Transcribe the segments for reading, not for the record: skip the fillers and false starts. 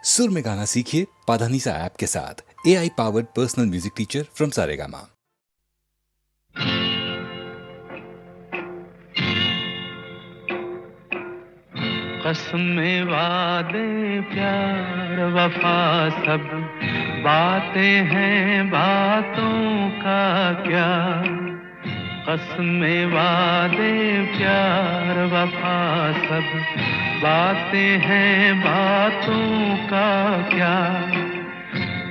सुर में गाना सीखिए पाधानीसा ऐप के साथ। AI powered personal music teacher from Saregama. कसमें वादे प्यार वफा सब बातें हैं, बातों का क्या। कसमें वादे प्यार वफा सब बातें हैं, बातों का क्या।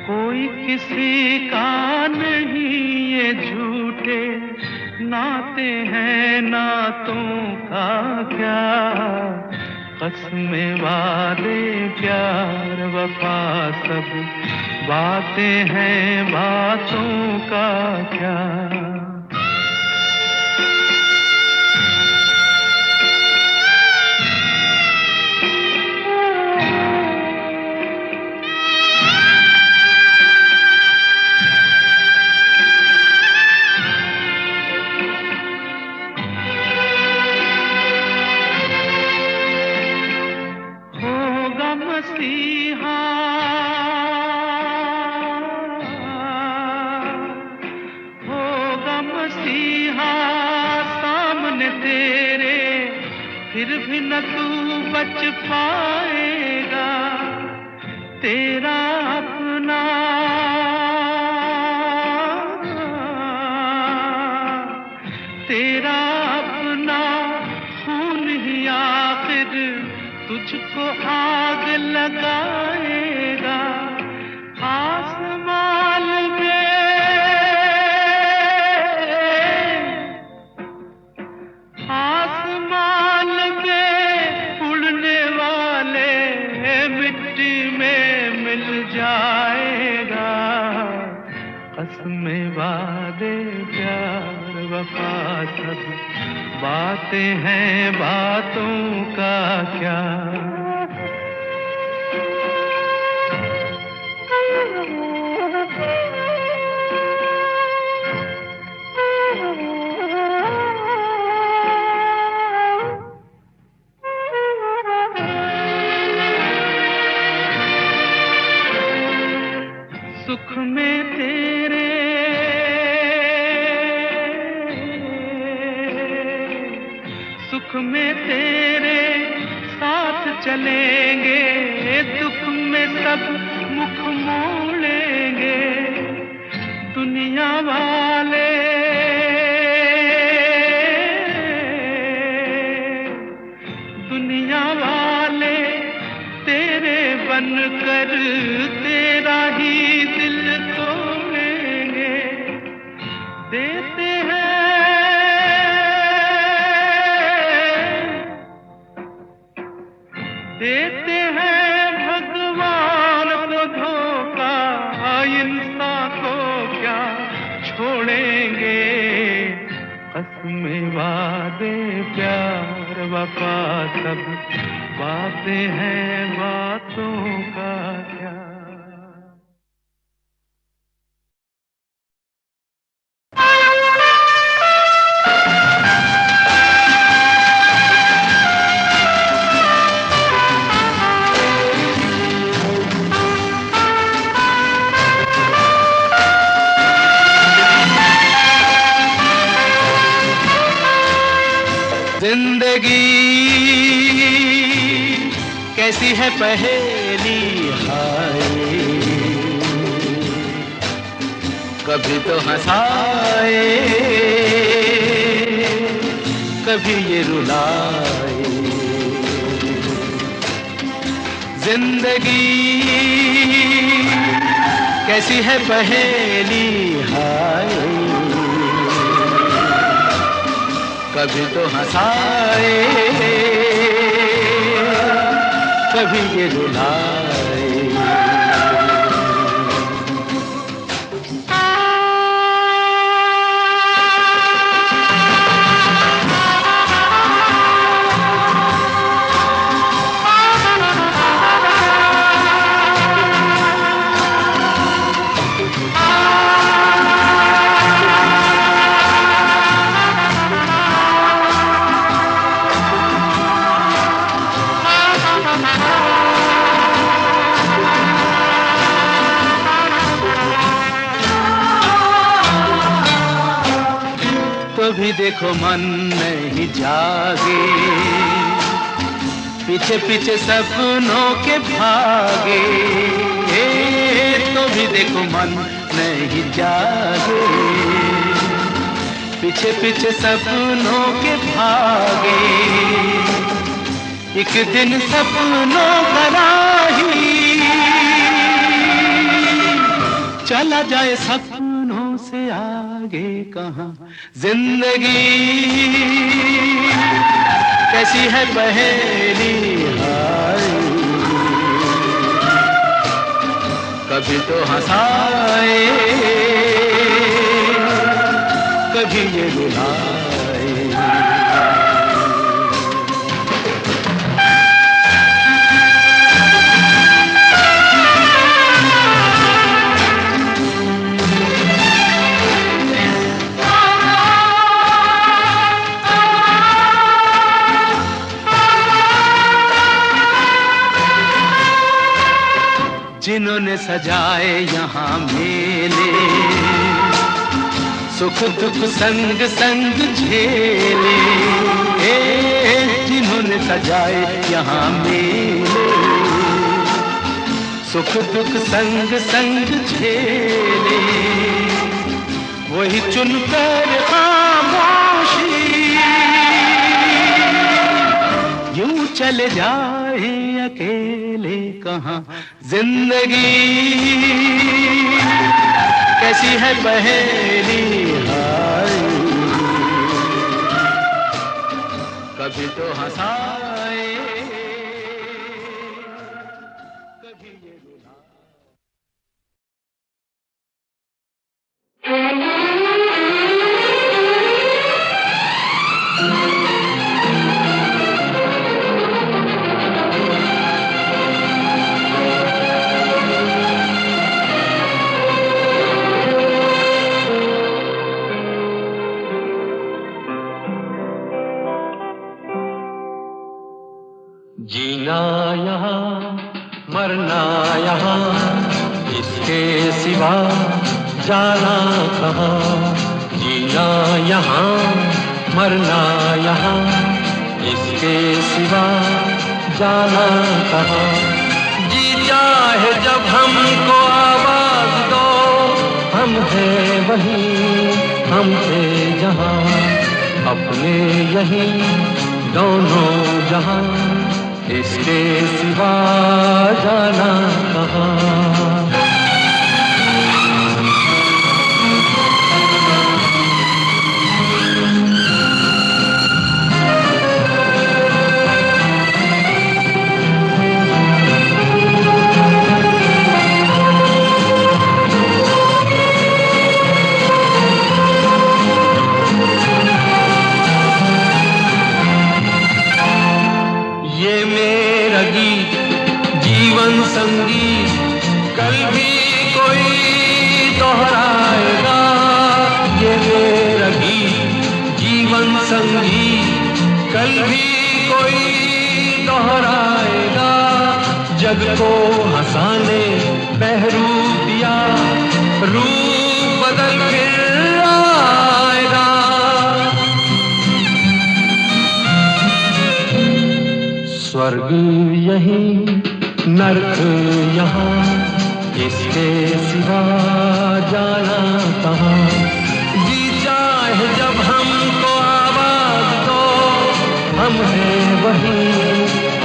कोई किसी का नहीं ये झूठे नाते हैं, नातों का क्या। कसमें वादे प्यार वफा सब बातें हैं, बातों का क्या। मसीहा होगा मसीहा सामने तेरे, फिर भी न तू बच पाएगा। तेरा अपना तेरा अपना खून ही आखिर तुझको आग लगाएगा। आसमान में उड़ने वाले मिट्टी में मिल जाएगा। कसमें वादे प्यार वफा सब बातें हैं, बातों का क्या। सुख में तेरे सुख में तेरे साथ चलेंगे, दुख में सब मुख मोड़ेंगे। दुनिया वाले तेरे बनकर तेरा ही दिल तोड़ेंगे। देते हैं भगवान को धोखा, इंसान को क्या छोड़ेंगे। कसमें वादे प्यार वफा सब बातें हैं, बातों का क्या। जिंदगी कैसी है पहेली हाय, कभी तो हंसाए कभी ये रुलाए। जिंदगी कैसी है पहेली हाय, कभी तो हंसाए कभी ये रुलाए। कभी देखो मन नहीं जागे, पीछे पीछे सपनों के भागे, तो भी देखो मन नहीं जागे, पीछे पीछे सपनों के भागे। एक दिन सपनों का राही चला जाए सपनों से आगे कहाँ। जिंदगी कैसी है पहेली हाय, कभी तो हंसाए कभी ये रुलाए। जिन्होंने सजाए यहाँ मेले, सुख दुख संग संग झेले, जिन्होंने सजाए यहाँ मेले, सुख दुख संग संग झेले, वही चुनकर खामोशी यूं चले जाए अकेले कहाँ। जिंदगी कैसी है पहेली हाय, कभी तो हंसाए कभी ये रुलाए। जीना यहाँ मरना यहाँ, इसके सिवा जाना कहाँ। जीना यहाँ मरना यहाँ, इसके सिवा जाना कहाँ। जी चाहे जब हमको आवाज दो, हम हैं वहीं हम थे जहाँ, अपने यहीं दोनों जहाँ, इसके सिवा जाना कहाँ। जीवन संगीत कल भी कोई दोहराएगा, ये मेरा गीत जीवन संगीत कल भी कोई दोहराएगा। जग को हंसाने बहरूप दिया, रूप बदल फिर आएगा। स्वर्ग यहीं नर्क यहाँ, इसके सिवा जाना कहाँ। जी चाहे जब हमको आवाज दो, हम हैं वहीं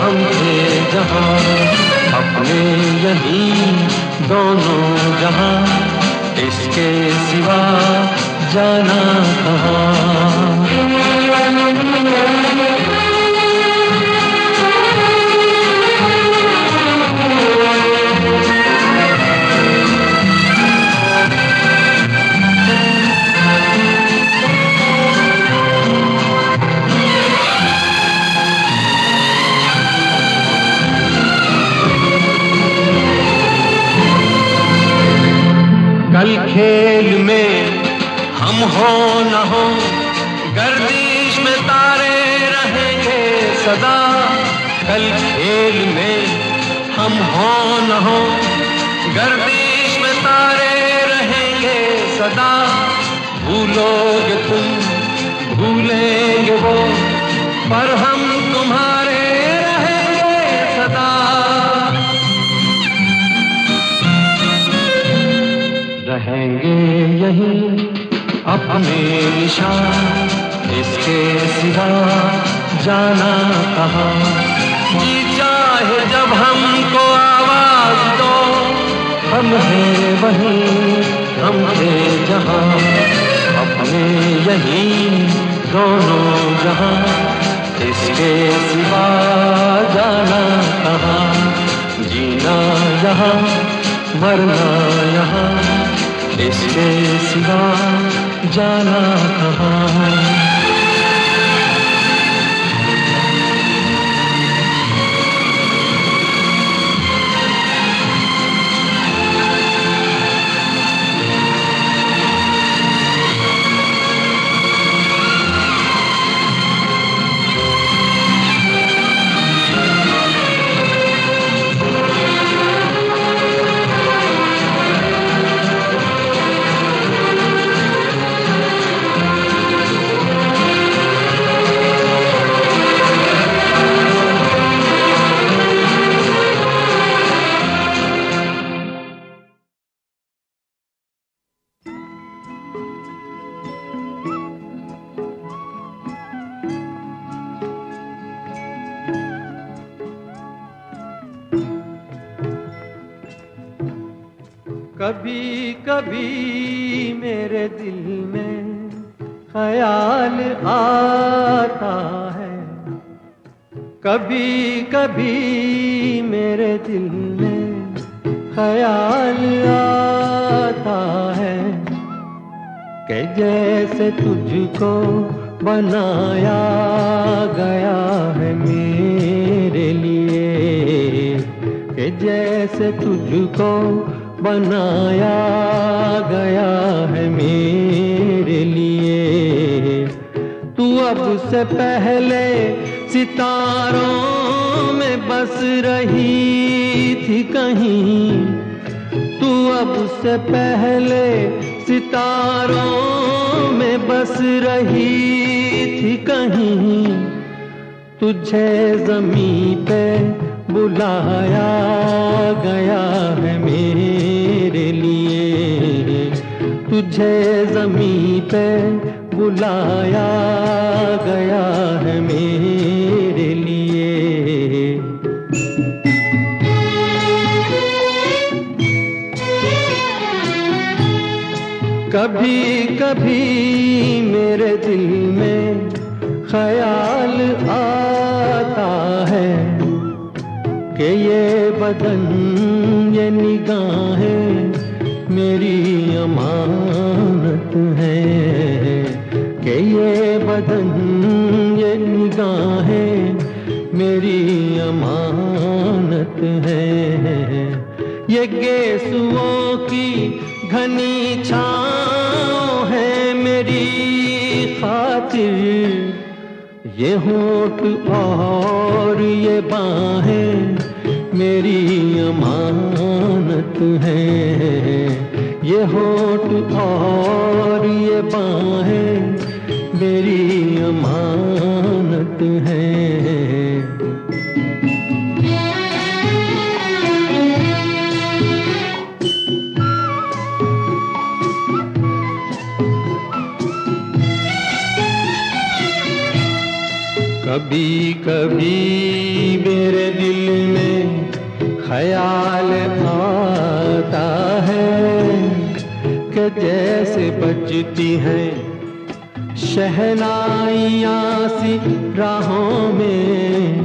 हम थे जहाँ, अपने यहीं दोनों जहाँ, इसके सिवा जाना कहाँ। कल खेल में हम हो न हो, गर्दिश में तारे रहेंगे सदा। कल खेल में हम हो न हो, गर्दिश में तारे रहेंगे सदा। भूलोगे तुम भूलेंगे वो, पर हम तुम्हारे रहेंगे सदा। रहेंगे यहीं अपने निशान, इसके सिवा जाना कहाँ। जी चाहे जब हमको आवाज दो, हम हैं वहीं, हम थे जहाँ, अपने यहीं दोनों जहाँ, इसके सिवा जाना कहाँ। जीना यहाँ मरना यहाँ, इसके सिवा जाना कहाँ। कभी कभी मेरे दिल में ख्याल आता है, कभी कभी मेरे दिल में ख्याल आता है, कि जैसे तुझको बनाया गया है मेरे लिए, कि जैसे तुझको बनाया गया है मेरे लिए। तू अब से पहले सितारों में बस रही थी कहीं, तू अब से पहले सितारों में बस रही थी कहीं। तुझे ज़मीं पे बुलाया गया है मेरे लिए, तुझे ज़मीं पे बुलाया गया है मेरे लिए। कभी कभी मेरे दिल में ख्याल आता है, कि ये बदन ये निगाहें मेरी अमानत है, कि ये बदन ये निगाहें मेरी अमानत है। ये गेसुओं की घनी छाँव है मेरी खातिर, ये होठ और ये बाहें मेरी अमानत है। ये होठ और ये बाहें मेरी अमानत है। कभी कभी मेरे दिल में ख्याल आता है, कि जैसे बजती हैं शहनाइयाँ सी राहों में,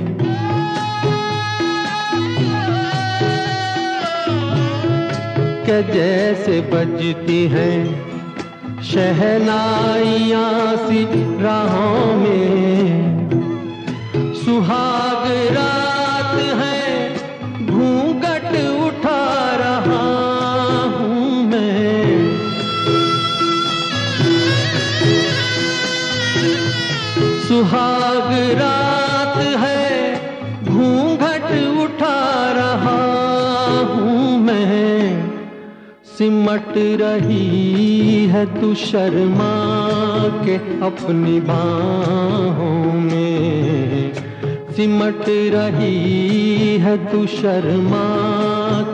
कि जैसे बजती हैं शहनाइयाँ सी राहों में। सुहाग रात है घूंघट उठा रहा हूँ मैं, सुहाग रात है घूंघट उठा रहा हूँ मैं। सिमट रही है तू शर्मा के अपनी बाहों में, सिमट रही है तू शर्मा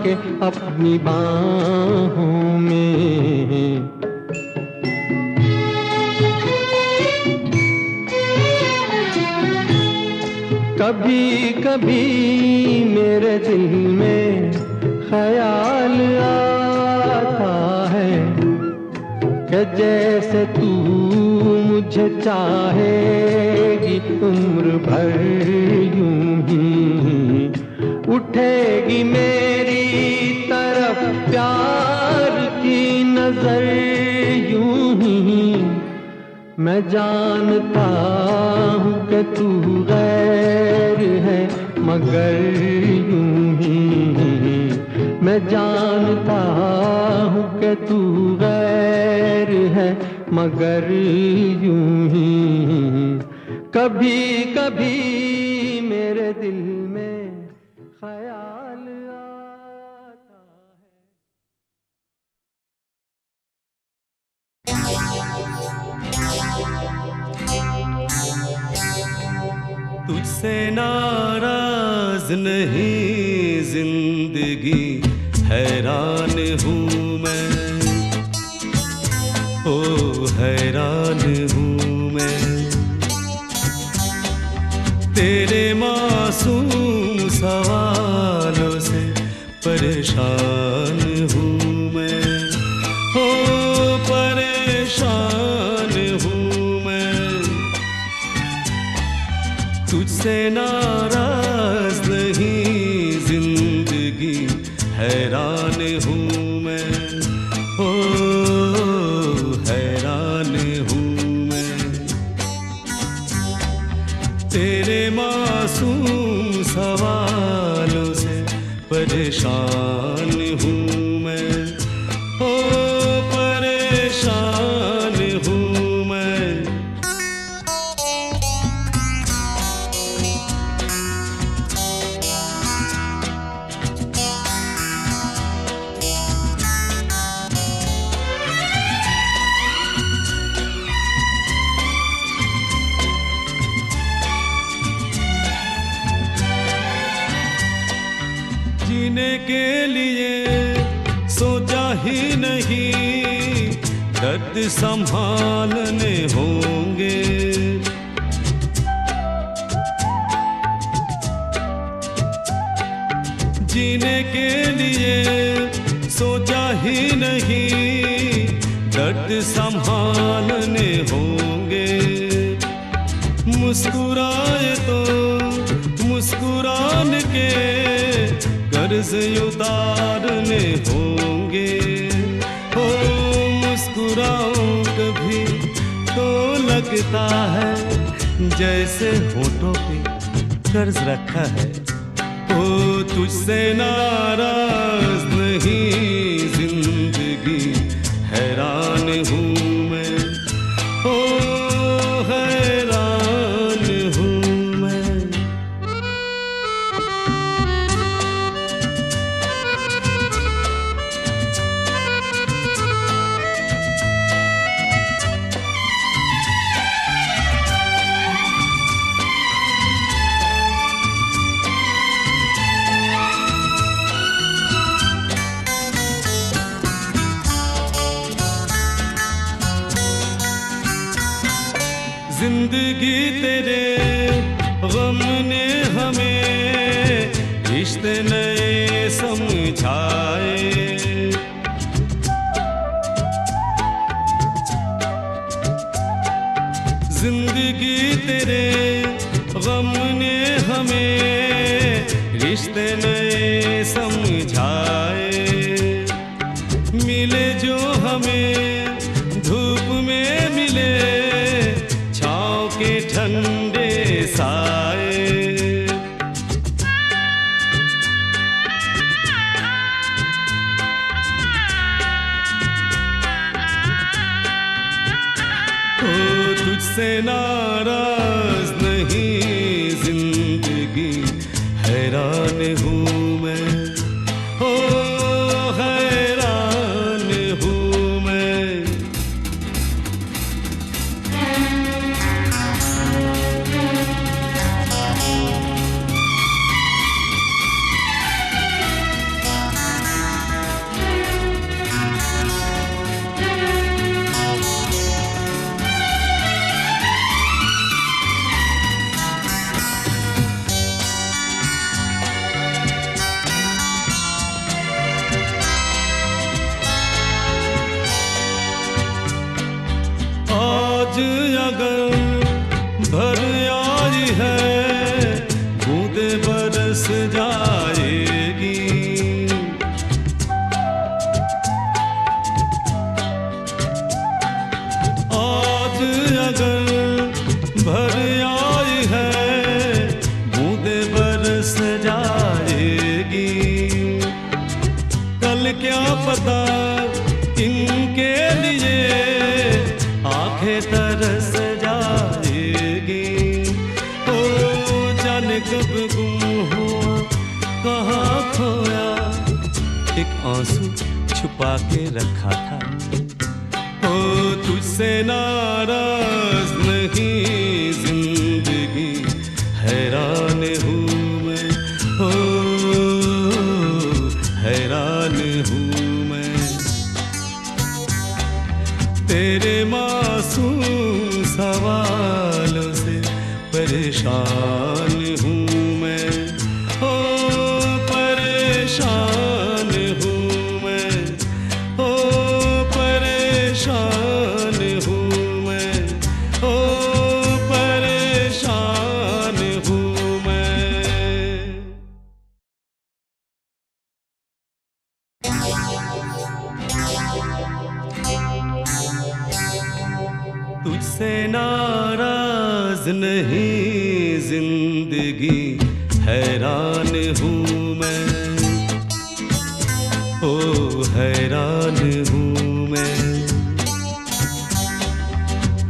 के अपनी बाहों में। कभी कभी मेरे दिल में ख्याल आता है कि जैसे तू मुझे चाहेगी उम्र भर यूं ही, उठेगी मेरी तरफ प्यार की नजर यूं ही। मैं जानता हूँ कि तू गैर है मगर यूं ही, मैं जानता हूँ कि तू गैर है मगर यूं ही। कभी कभी मेरे दिल में ख्याल आता तुझसे नाराज नहीं जिंदगी, हैरान हूँ मैं, ओ हैरान हूँ मैं। तेरे मासूम सवालों से परेशान हूँ मैं, ओ परेशान हूँ मैं। तुझसे नाराज नहीं जिंदगी, हैरान हूँ मैं, ओ हैरान हूँ मैं। तेरे मासूम सवालों से परेशान हूँ मैं, ओ परेशान हूँ मैं। जीने के लिए सोचा ही नहीं, दर्द संभालने होंगे। जीने के लिए सोचा ही नहीं, दर्द संभालने होंगे। मुस्कुराए तो मुस्कुराने के कर्ज उतारने होंगे। हो मुस्कुराऊं कभी तो लगता है जैसे होठों पे कर्ज रखा है। ओ तुझसे नाराज नहीं जिंदगी, हैरान हूँ मैं, ओ हैरान हूँ मैं। जिंदगी तेरे गम ने हमें रिश्ते नए समझाए। जिंदगी तेरे गम ने हमें रिश्ते नए समझाए। मिले जो हमें धूप में मिले छाँव के ठंडे साए। ओ तुझसे नाराज नहीं जिंदगी, हैरान हूँ मैं, ओ हैरान आज अगर भर आई है बूंदे बरस जाएगी। आज अगर भर आई है बूंदे बरस जाएगी। कल क्या पता इनके लिए आंखें तरस जाएगी। ओ जाने कब गुम हुआ कहाँ खोया, एक आंसू छुपा के रखा था। ओ तुझसे नाराज नहीं जिंदगी, हैरान हूँ मैं, ओ हैरान हूँ मैं। तेरे मासूम सवालों से परेशान हूँ मैं, ओ परेशान हूँ मैं, ओ परेशान हूँ मैं, ओ परेशान हूँ मैं। तुझसे नाराज नहीं जिंदगी, हैरान हूँ मैं, ओ हैरान हूँ मैं।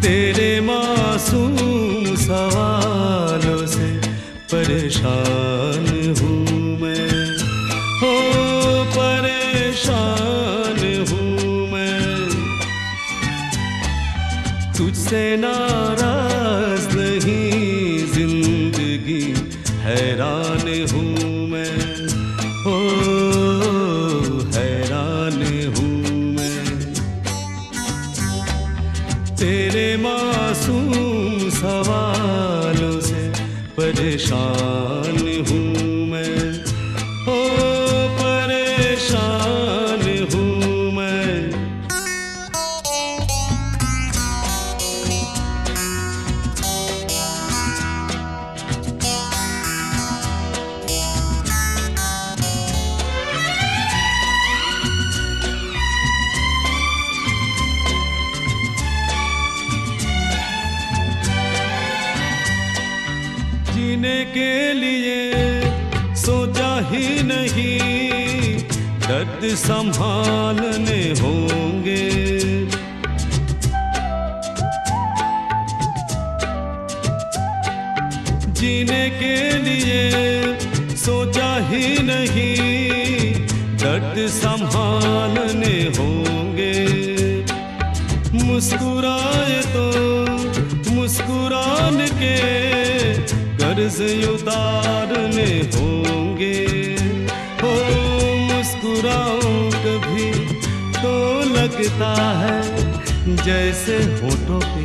तेरे मासूम सवालों से परेशान हूँ मैं, ओ परेशान हूँ मैं। तुझसे नाराज नहीं जिंदगी, हैरान हूँ मैं, ओ हैरान हूँ मैं। तेरे मासूम सवालों से परेशान हूँ मैं, ओ परेशान हूँ मैं। जीने के लिए सोचा ही नहीं, दर्द संभालने होंगे। जीने के लिए सोचा ही नहीं, दर्द संभालने होंगे। मुस्कुराए तो मुस्कुराने के कर्ज उतारने होंगे। हो मुस्कुराऊं कभी तो लगता है जैसे होठों पे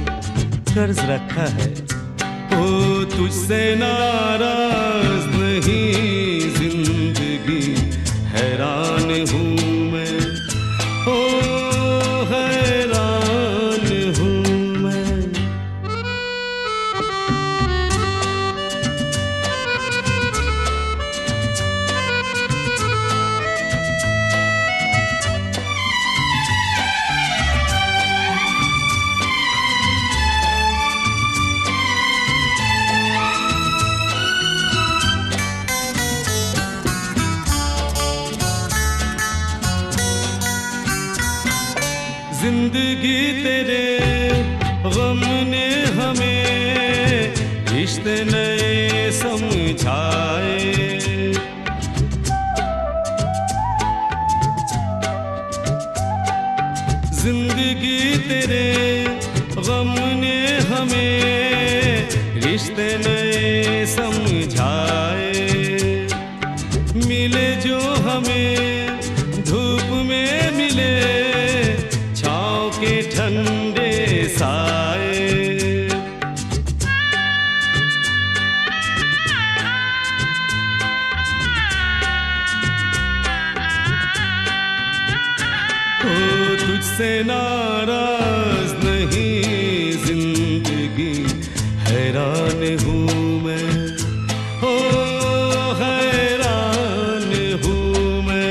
कर्ज रखा है। ओ तुझसे नाराज नहीं जिंदगी, हैरान हूँ मैं, ओ हैरान हूँ मैं। जिंदगी तेरे गम ने हमें रिश्ते नए समझाए। जिंदगी तेरे गम ने हमें रिश्ते नए समझाए। मिले जो हमें धूप में मिले छाँव के ठंडे साए। ओ तुझसे नाराज नहीं जिंदगी हैरान हूँ मैं, ओ हैरान हूँ मैं।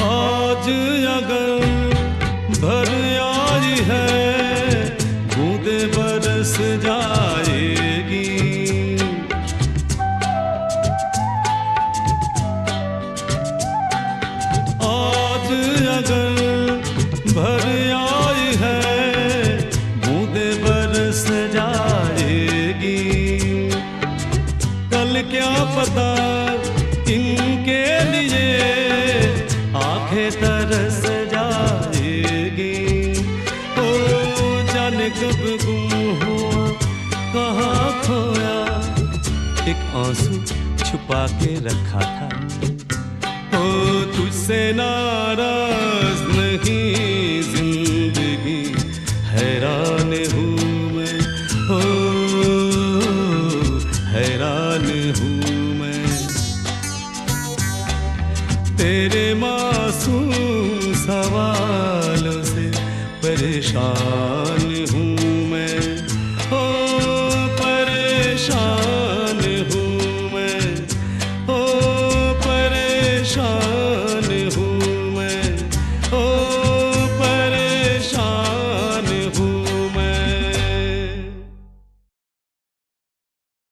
आज अगर भर आई है बूंदे बरस जाएगी, आज अगर भर आई है बूंदे बरस जाएगी, कल क्या पता इनके लिए आंखें तरस जाएगी। ओ जाने कब गुम हुआ कहाँ खोया, एक आंसू छुपा के रखा था। ओ तुझसे नाराज नहीं जिंदगी हैरान हूँ मैं, ओ हैरान हूँ मैं। तेरे मासूम सवालों से परेशान